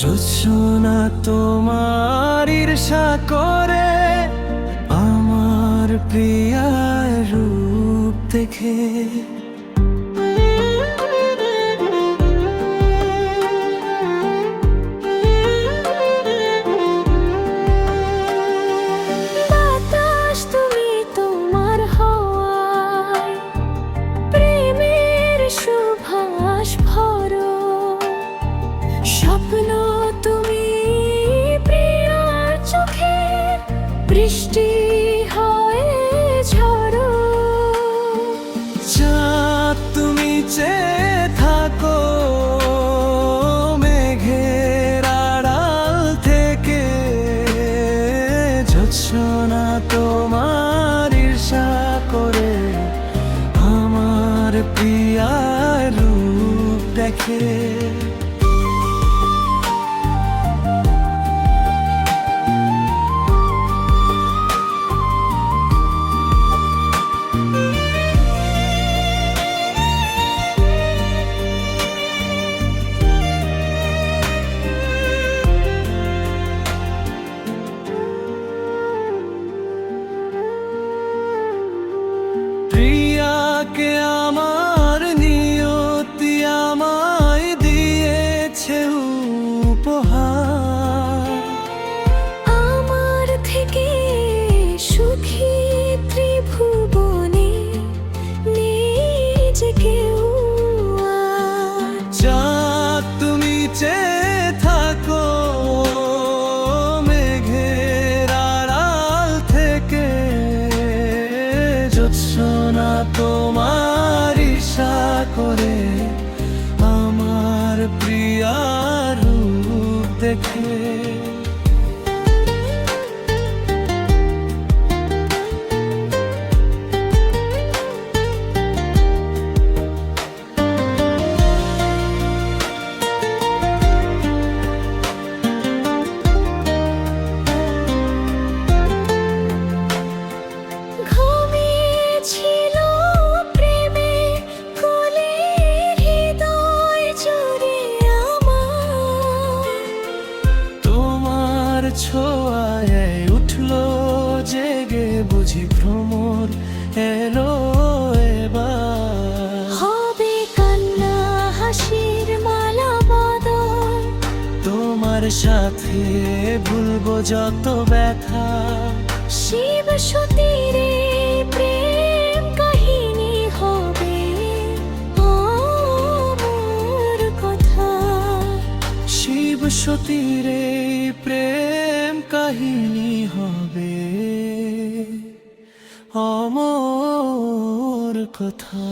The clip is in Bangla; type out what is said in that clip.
জোছনা তোমার ঈর্ষা করে আমার প্রিয়ার রূপ দেখে। স্বপ্ন তুমি প্রিয়ার চোখে বৃষ্টি হয়ে ঝরো। চাঁদ তুমি চেয়ে থাকো মেঘের আড়াল থেকে, জোছনা তোমার ঈর্ষা করে আমার প্রিয়ার রূপ দেখে। প্রিয়াকে আমার নিয়তি আমায় দিয়েছে উপহার, আমার থেকে সুখী ত্রিভুবনে নেই যে কেউ আর। চাঁদ তুমি চেয়ে থাকো মেঘের আড়াল থেকে, জোছনা তোমার ঈর্ষা করে আমার প্রিয়ার রূপ দেখে। ছোঁয়ায় উঠলো জেগে বুঝি ভ্রমর এলো এবার। হবে কান্না হাসির মালা বদল, তোমার সাথে ভুলবো যত ব্যথা। শিব সতীরে প্রেম কাহিনী হবে অমর কথা। শিব সতীরে প্রেম কাহিনী হবে অমর কথা।